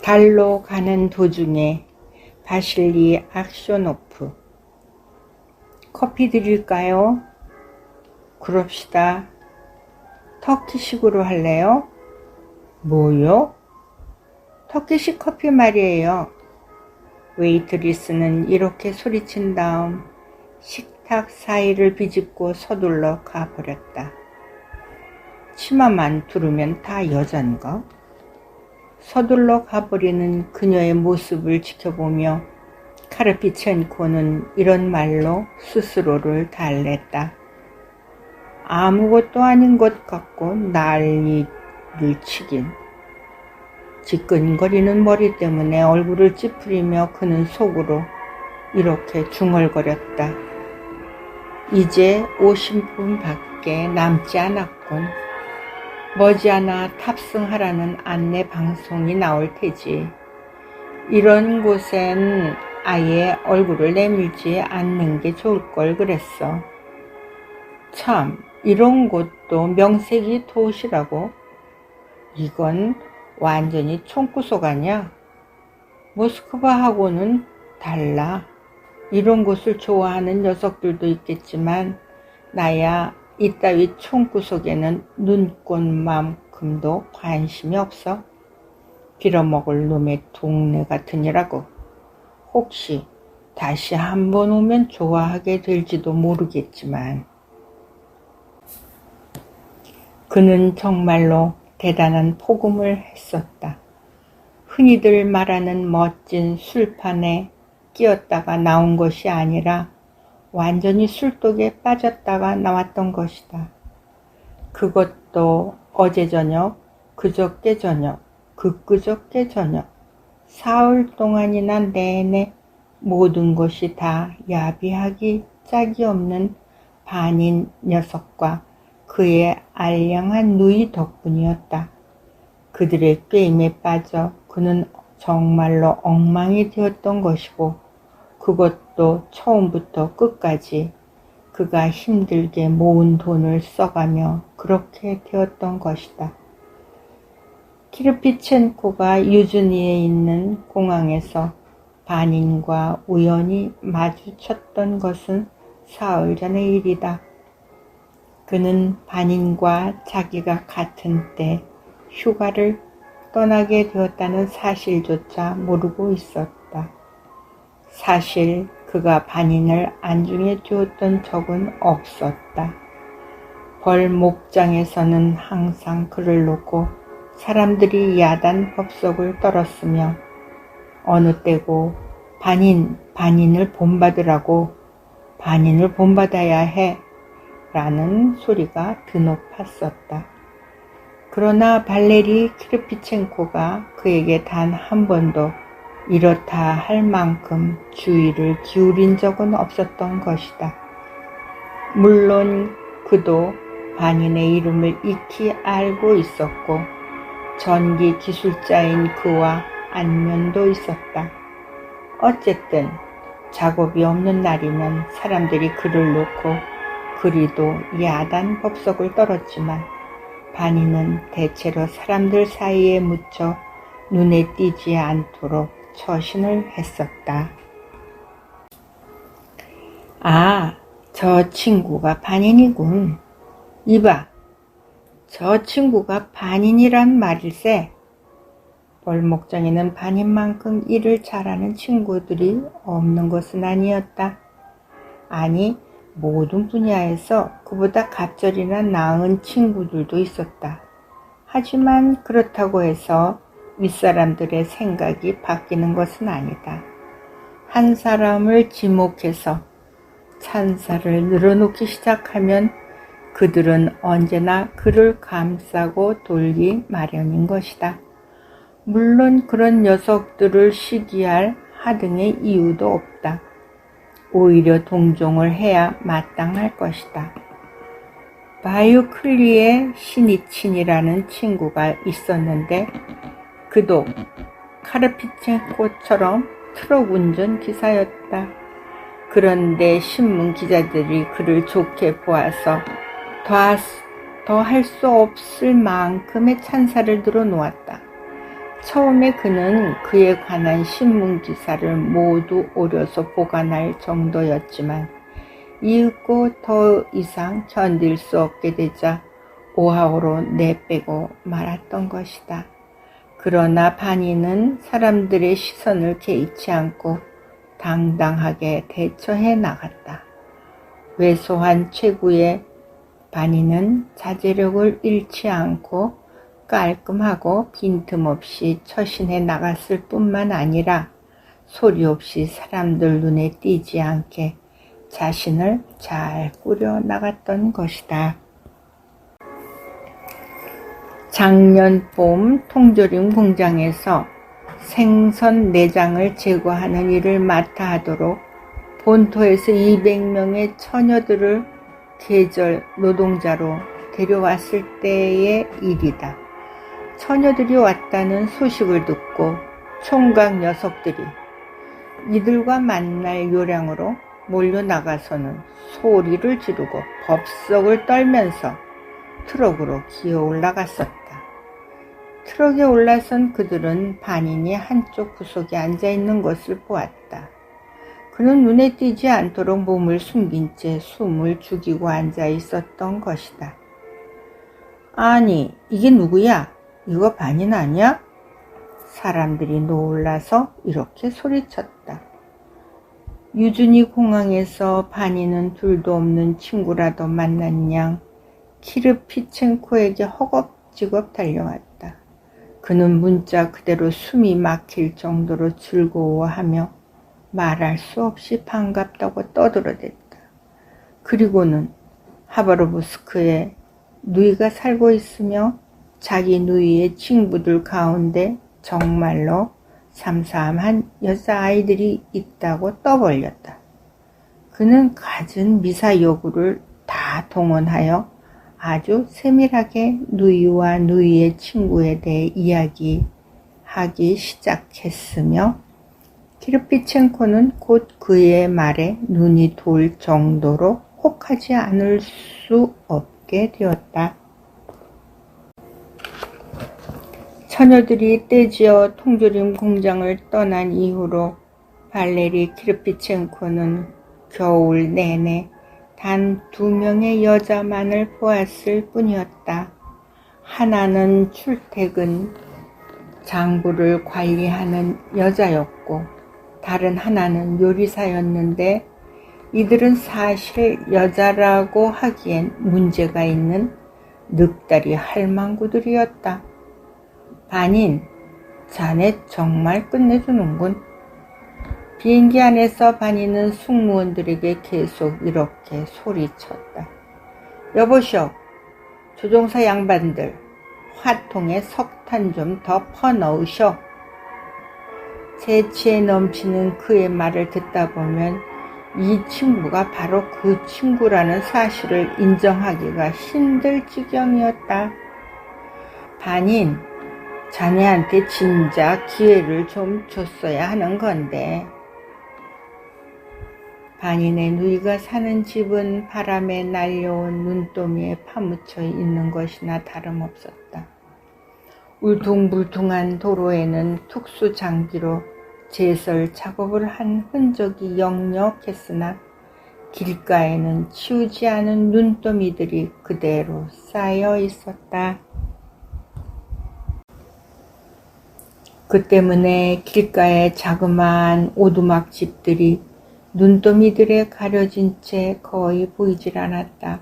달로 가는 도중에 바실리 악쇼노프. 커피 드릴까요? 그럽시다. 터키식으로 할래요? 뭐요? 터키식 커피 말이에요. 웨이트리스는 이렇게 소리친 다음 식탁 사이를 비집고 서둘러 가버렸다. 치마만 두르면 다 여잔가? 서둘러 가버리는 그녀의 모습을 지켜보며 카르피첸코는 이런 말로 스스로를 달랬다. 아무것도 아닌 것 같고 난리를 치긴. 지끈거리는 머리 때문에 얼굴을 찌푸리며 그는 속으로 이렇게 중얼거렸다. 이제 50분밖에 남지 않았군. 머지않아 탑승하라는 안내 방송이 나올 테지. 이런 곳엔 아예 얼굴을 내밀지 않는 게 좋을 걸 그랬어. 참, 이런 곳도 명색이 도시라고? 이건 완전히 총구석 아냐? 모스크바하고는 달라. 이런 곳을 좋아하는 녀석들도 있겠지만 나야 이따위 총구석에는 눈꽃만큼도 관심이 없어. 빌어먹을 놈의 동네 같으니라고. 혹시 다시 한번 오면 좋아하게 될지도 모르겠지만. 그는 정말로 대단한 폭음을 했었다. 흔히들 말하는 멋진 술판에 끼었다가 나온 것이 아니라 완전히 술독에 빠졌다가 나왔던 것이다. 그것도 어제 저녁, 그저께 저녁, 그저께 저녁, 사흘 동안이나 내내 모든 것이 다 야비하기 짝이 없는 반인 녀석과 그의 알량한 누이 덕분이었다. 그들의 게임에 빠져 그는 정말로 엉망이 되었던 것이고 그것도 처음부터 끝까지 그가 힘들게 모은 돈을 써가며 그렇게 되었던 것이다. 키르피첸코가 유즈니에 있는 공항에서 반인과 우연히 마주쳤던 것은 사흘 전의 일이다. 그는 반인과 자기가 같은 때 휴가를 떠나게 되었다는 사실조차 모르고 있었다. 사실 그가 반인을 안중에 두었던 적은 없었다. 벌 목장에서는 항상 그를 놓고 사람들이 야단 법석을 떨었으며 어느 때고 반인을 본받으라고, 반인을 본받아야 해 라는 소리가 드높았었다. 그러나 발레리 키르피첸코가 그에게 단 한 번도 이렇다 할 만큼 주의를 기울인 적은 없었던 것이다. 물론 그도 반인의 이름을 익히 알고 있었고 전기 기술자인 그와 안면도 있었다. 어쨌든 작업이 없는 날이면 사람들이 그를 놓고 그리도 야단 법석을 떨었지만 반인은 대체로 사람들 사이에 묻혀 눈에 띄지 않도록 처신을 했었다. 아, 저 친구가 반인이군. 이봐, 저 친구가 반인이란 말일세. 벌목장에는 반인만큼 일을 잘하는 친구들이 없는 것은 아니었다. 아니, 모든 분야에서 그보다 갑절이나 나은 친구들도 있었다. 하지만 그렇다고 해서 윗사람들의 생각이 바뀌는 것은 아니다. 한 사람을 지목해서 찬사를 늘어놓기 시작하면 그들은 언제나 그를 감싸고 돌기 마련인 것이다. 물론 그런 녀석들을 시기할 하등의 이유도 없다. 오히려 동정을 해야 마땅할 것이다. 바이오클리의 시니친이라는 친구가 있었는데 그도 카르피첸코처럼 트럭 운전 기사였다. 그런데 신문 기자들이 그를 좋게 보아서 더 할 수 없을 만큼의 찬사를 들어놓았다. 처음에 그는 그에 관한 신문기사를 모두 오려서 보관할 정도였지만 이윽고 더 이상 견딜 수 없게 되자 오하오로 내빼고 말았던 것이다. 그러나 바니는 사람들의 시선을 개의치 않고 당당하게 대처해 나갔다. 왜소한 체구의 바니는 자제력을 잃지 않고 깔끔하고 빈틈없이 처신해 나갔을 뿐만 아니라 소리 없이 사람들 눈에 띄지 않게 자신을 잘 꾸려 나갔던 것이다. 작년 봄 통조림 공장에서 생선 내장을 제거하는 일을 맡아 하도록 본토에서 200명의 처녀들을 계절 노동자로 데려왔을 때의 일이다. 처녀들이 왔다는 소식을 듣고 총각 녀석들이 이들과 만날 요량으로 몰려나가서는 소리를 지르고 법석을 떨면서 트럭으로 기어 올라갔었다. 트럭에 올라선 그들은 반인이 한쪽 구석에 앉아있는 것을 보았다. 그는 눈에 띄지 않도록 몸을 숨긴 채 숨을 죽이고 앉아있었던 것이다. 아니, 이게 누구야? 이거 반인 아니야? 사람들이 놀라서 이렇게 소리쳤다. 유준이 공항에서 반인은 둘도 없는 친구라도 만난 양 키르피첸코에게 허겁지겁 달려왔다. 그는 문자 그대로 숨이 막힐 정도로 즐거워하며 말할 수 없이 반갑다고 떠들어댔다. 그리고는 하바로브스크에 누이가 살고 있으며 자기 누이의 친구들 가운데 정말로 삼삼한 여자아이들이 있다고 떠벌렸다. 그는 갖은 미사 여구를 다 동원하여 아주 세밀하게 누이와 누이의 친구에 대해 이야기하기 시작했으며 키르피첸코는 곧 그의 말에 눈이 돌 정도로 혹하지 않을 수 없게 되었다. 처녀들이 떼지어 통조림 공장을 떠난 이후로 발레리 키르피첸코는 겨울 내내 단 2명의 여자만을 보았을 뿐이었다. 하나는 출퇴근 장부를 관리하는 여자였고 다른 하나는 요리사였는데 이들은 사실 여자라고 하기엔 문제가 있는 늑다리 할망구들이었다. 반인, 자네 정말 끝내주는군. 비행기 안에서 반인은 승무원들에게 계속 이렇게 소리쳤다. 여보시오, 조종사 양반들, 화통에 석탄 좀 더 퍼넣으시오. 재치에 넘치는 그의 말을 듣다 보면 이 친구가 바로 그 친구라는 사실을 인정하기가 힘들 지경이었다. 반인, 자네한테 진작 기회를 좀 줬어야 하는 건데. 반인의 누이가 사는 집은 바람에 날려온 눈더미에 파묻혀 있는 것이나 다름없었다. 울퉁불퉁한 도로에는 특수 장비로 제설 작업을 한 흔적이 역력했으나 길가에는 치우지 않은 눈더미들이 그대로 쌓여 있었다. 그 때문에 길가의 자그마한 오두막 집들이 눈더미들에 가려진 채 거의 보이질 않았다.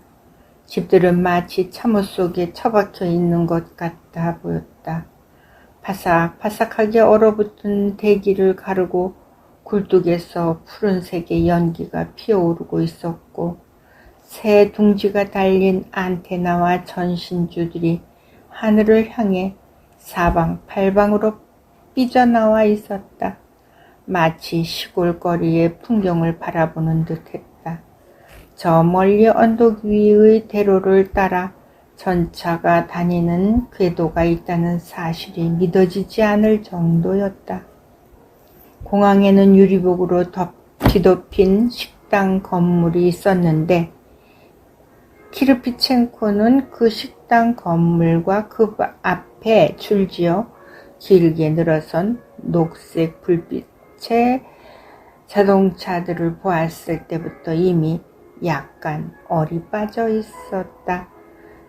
집들은 마치 참호 속에 처박혀 있는 것 같아 보였다. 바삭바삭하게 얼어붙은 대기를 가르고 굴뚝에서 푸른색의 연기가 피어오르고 있었고 새 둥지가 달린 안테나와 전신주들이 하늘을 향해 사방팔방으로 삐져나와 있었다. 마치 시골거리의 풍경을 바라보는 듯했다. 저 멀리 언덕 위의 대로를 따라 전차가 다니는 궤도가 있다는 사실이 믿어지지 않을 정도였다. 공항에는 유리벽으로 뒤덮인 식당 건물이 있었는데 키르피첸코는 그 식당 건물과 그 앞에 줄지어 길게 늘어선 녹색 불빛의 자동차들을 보았을 때부터 이미 약간 얼이 빠져 있었다.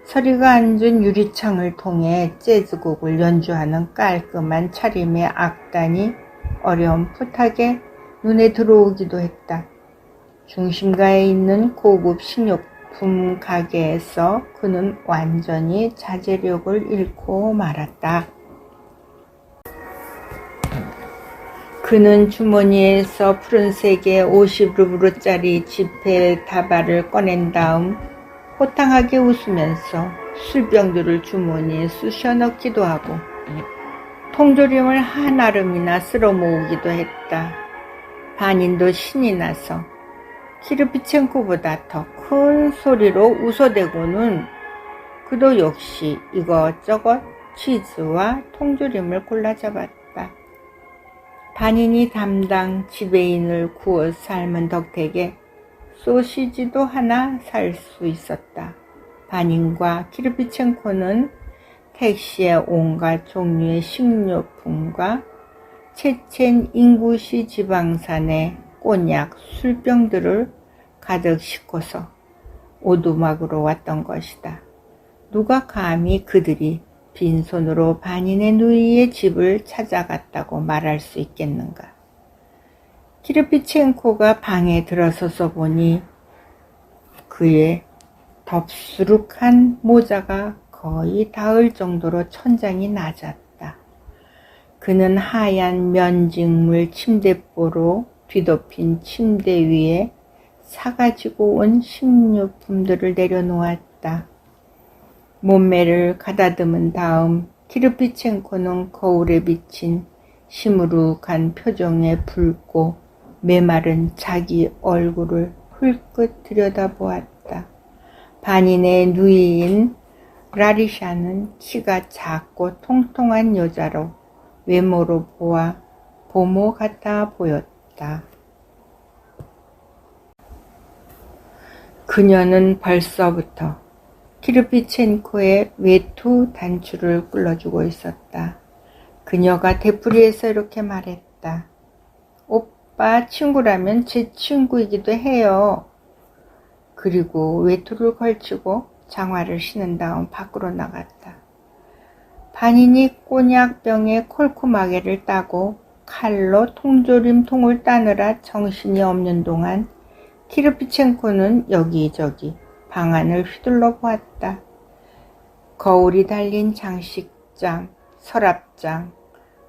서리가 앉은 유리창을 통해 재즈곡을 연주하는 깔끔한 차림의 악단이 어렴풋하게 눈에 들어오기도 했다. 중심가에 있는 고급 식료품 가게에서 그는 완전히 자제력을 잃고 말았다. 그는 주머니에서 푸른색의 50루브르짜리 지폐 다발을 꺼낸 다음 호탕하게 웃으면서 술병들을 주머니에 쑤셔 넣기도 하고 통조림을 한아름이나 쓸어 모으기도 했다. 반인도 신이 나서 키르피첸코보다 더 큰 소리로 웃어대고는 그도 역시 이것저것 치즈와 통조림을 골라 잡았다. 반인이 담당 지배인을 구워 삶은 덕택에 소시지도 하나 살 수 있었다. 반인과 키르피첸코는 택시에 온갖 종류의 식료품과 체첸 인구시 지방산의 꼬냑 술병들을 가득 싣고서 오두막으로 왔던 것이다. 누가 감히 그들이 빈손으로 반인의 누이의 집을 찾아갔다고 말할 수 있겠는가. 키르피첸코가 방에 들어서서 보니 그의 덥수룩한 모자가 거의 닿을 정도로 천장이 낮았다. 그는 하얀 면직물 침대보로 뒤덮인 침대 위에 사가지고 온 식료품들을 내려놓았다. 몸매를 가다듬은 다음 키르피첸코는 거울에 비친 시무룩한 표정에 붉고 메마른 자기 얼굴을 흘끗 들여다보았다. 반인의 누이인 라리샤는 키가 작고 통통한 여자로 외모로 보아 보모 같아 보였다. 그녀는 벌써부터 키르피첸코의 외투 단추를 끌어주고 있었다. 그녀가 되풀이해서 이렇게 말했다. 오빠 친구라면 제 친구이기도 해요. 그리고 외투를 걸치고 장화를 신은 다음 밖으로 나갔다. 반인이 꼬냑병에 콜코마개를 따고 칼로 통조림 통을 따느라 정신이 없는 동안 키르피첸코는 여기저기 방안을 휘둘러 보았다. 거울이 달린 장식장, 서랍장,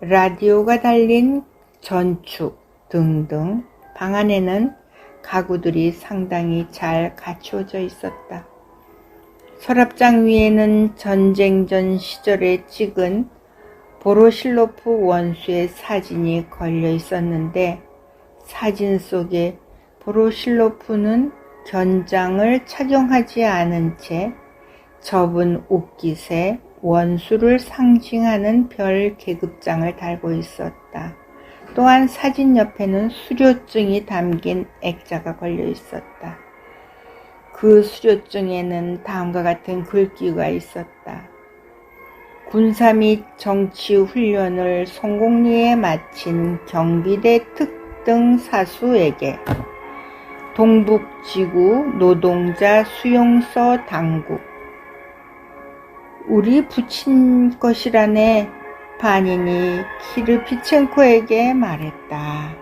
라디오가 달린 전축 등등 방 안에는 가구들이 상당히 잘 갖추어져 있었다. 서랍장 위에는 전쟁 전 시절에 찍은 보로실로프 원수의 사진이 걸려 있었는데 사진 속에 보로실로프는 견장을 착용하지 않은 채 접은 옷깃에 원수를 상징하는 별 계급장을 달고 있었다. 또한 사진 옆에는 수료증이 담긴 액자가 걸려 있었다. 그 수료증에는 다음과 같은 글귀가 있었다. 군사 및 정치 훈련을 성공리에 마친 경비대 특등 사수에게 동북지구 노동자 수용소 당국 우리 붙인 것이라네. 반인이 키르피첸코에게 말했다.